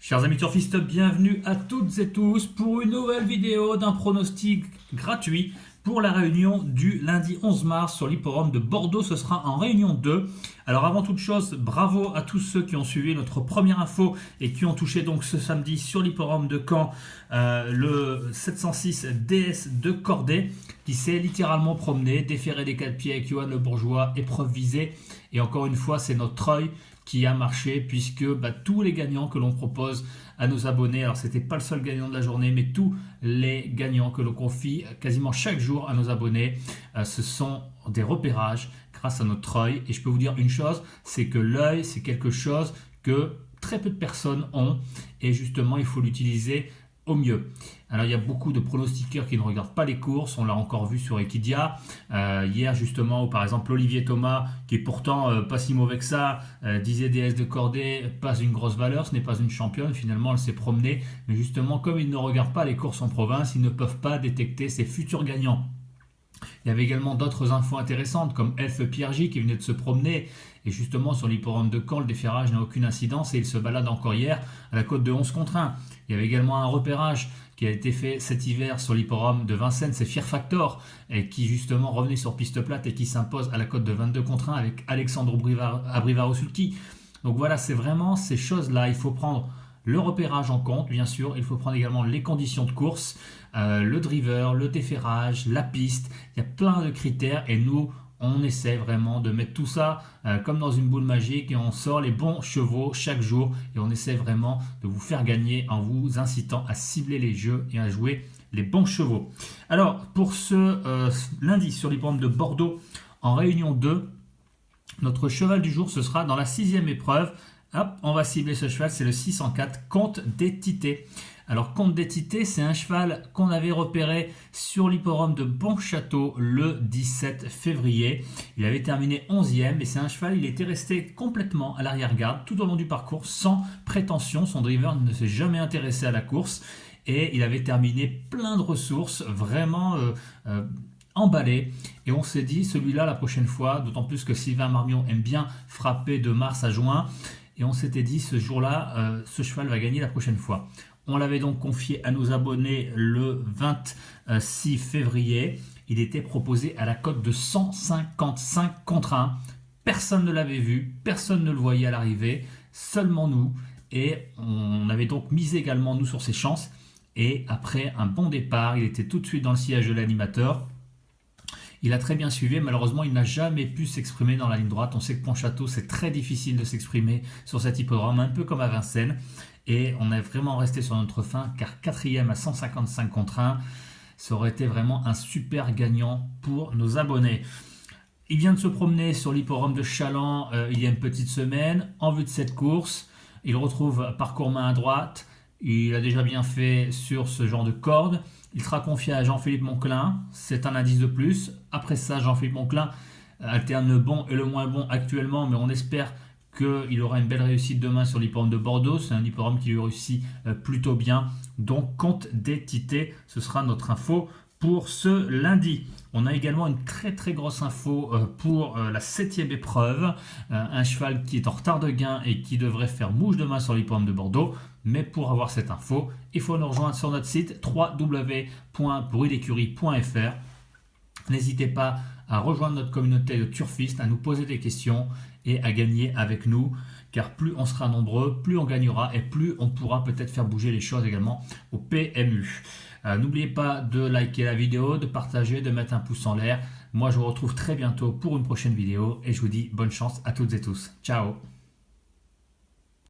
Chers amis turfistes, bienvenue à toutes et tous pour une nouvelle vidéo d'un pronostic gratuit pour la réunion du lundi 11 mars sur l'hippodrome de Bordeaux. Ce sera en réunion 2. Alors avant toute chose, bravo à tous ceux qui ont suivi notre première info et qui ont touché donc ce samedi sur l'hippodrome de Caen le 706 DS de Cordée qui s'est littéralement promené, déféré des 4 pieds avec Johan Le Bourgeois, épreuve visée. Et encore une fois, c'est notre œil qui a marché puisque tous les gagnants que l'on propose à nos abonnés, alors c'était pas le seul gagnant de la journée, mais tous les gagnants que l'on confie quasiment chaque jour à nos abonnés, ce sont des repérages grâce à notre œil. Et je peux vous dire une chose, c'est que l'œil, c'est quelque chose que très peu de personnes ont et justement il faut l'utiliser au mieux. Alors il y a beaucoup de pronostiqueurs qui ne regardent pas les courses, on l'a encore vu sur Equidia hier justement, où par exemple Olivier Thomas, qui est pourtant pas si mauvais que ça, disait DS de Cordée, pas une grosse valeur, ce n'est pas une championne, finalement elle s'est promenée, mais justement comme ils ne regardent pas les courses en province, ils ne peuvent pas détecter ses futurs gagnants. Il y avait également d'autres infos intéressantes comme Elf Pierre J qui venait de se promener et justement sur l'hippodrome de Caen le déferrage n'a aucune incidence et il se balade encore hier à la cote de 11 contre 1. Il y avait également un repérage qui a été fait cet hiver sur l'hippodrome de Vincennes, c'est Fear Factor et qui justement revenait sur piste plate et qui s'impose à la cote de 22 contre 1 avec Alexandre Abrivaro-Sulky. Donc voilà, c'est vraiment ces choses-là, il faut prendre le repérage en compte, bien sûr. Il faut prendre également les conditions de course, le driver, le déferrage, la piste. Il y a plein de critères et nous, on essaie vraiment de mettre tout ça comme dans une boule magique et on sort les bons chevaux chaque jour et on essaie vraiment de vous faire gagner en vous incitant à cibler les jeux et à jouer les bons chevaux. Alors, pour ce lundi sur l'hippodrome de Bordeaux en réunion 2, notre cheval du jour, ce sera dans la 6e épreuve. Hop, on va cibler ce cheval, c'est le 604, Comte des Tités. Alors, Comte des Tités, c'est un cheval qu'on avait repéré sur l'hippodrome de Bonchâteau le 17 février. Il avait terminé 11e et c'est un cheval, il était resté complètement à l'arrière-garde tout au long du parcours sans prétention. Son driver ne s'est jamais intéressé à la course et il avait terminé plein de ressources, vraiment emballé, et on s'est dit celui-là la prochaine fois, d'autant plus que Sylvain Marmion aime bien frapper de mars à juin, et on s'était dit ce jour-là, ce cheval va gagner la prochaine fois. On l'avait donc confié à nos abonnés le 26 février. Il était proposé à la cote de 155 contre 1. Personne ne l'avait vu, personne ne le voyait à l'arrivée, seulement nous. Et on avait donc misé également nous sur ses chances. Et après un bon départ, il était tout de suite dans le sillage de l'animateur. Il a très bien suivi, malheureusement il n'a jamais pu s'exprimer dans la ligne droite. On sait que Pontchâteau c'est très difficile de s'exprimer sur cet hippodrome, un peu comme à Vincennes. Et on est vraiment resté sur notre fin car 4e à 155 contre 1, ça aurait été vraiment un super gagnant pour nos abonnés. Il vient de se promener sur l'hippodrome de Chaland il y a une petite semaine en vue de cette course. Il retrouve parcours main à droite. Il a déjà bien fait sur ce genre de corde. Il sera confié à Jean-Philippe Monclin. C'est un indice de plus. Après ça, Jean-Philippe Monclin alterne le bon et le moins bon actuellement, mais on espère qu'il aura une belle réussite demain sur l'hippodrome de Bordeaux. C'est un hippodrome qui lui réussit plutôt bien. Donc, Comte des Tités, ce sera notre info pour ce lundi. On a également une très très grosse info pour la 7e épreuve. Un cheval qui est en retard de gain et qui devrait faire mouche demain sur l'hippodrome de Bordeaux. Mais pour avoir cette info, il faut nous rejoindre sur notre site www.bruitdécurie.fr. N'hésitez pas à rejoindre notre communauté de turfistes, à nous poser des questions et à gagner avec nous. Car plus on sera nombreux, plus on gagnera et plus on pourra peut-être faire bouger les choses également au PMU. N'oubliez pas de liker la vidéo, de partager, de mettre un pouce en l'air. Moi, je vous retrouve très bientôt pour une prochaine vidéo et je vous dis bonne chance à toutes et tous. Ciao!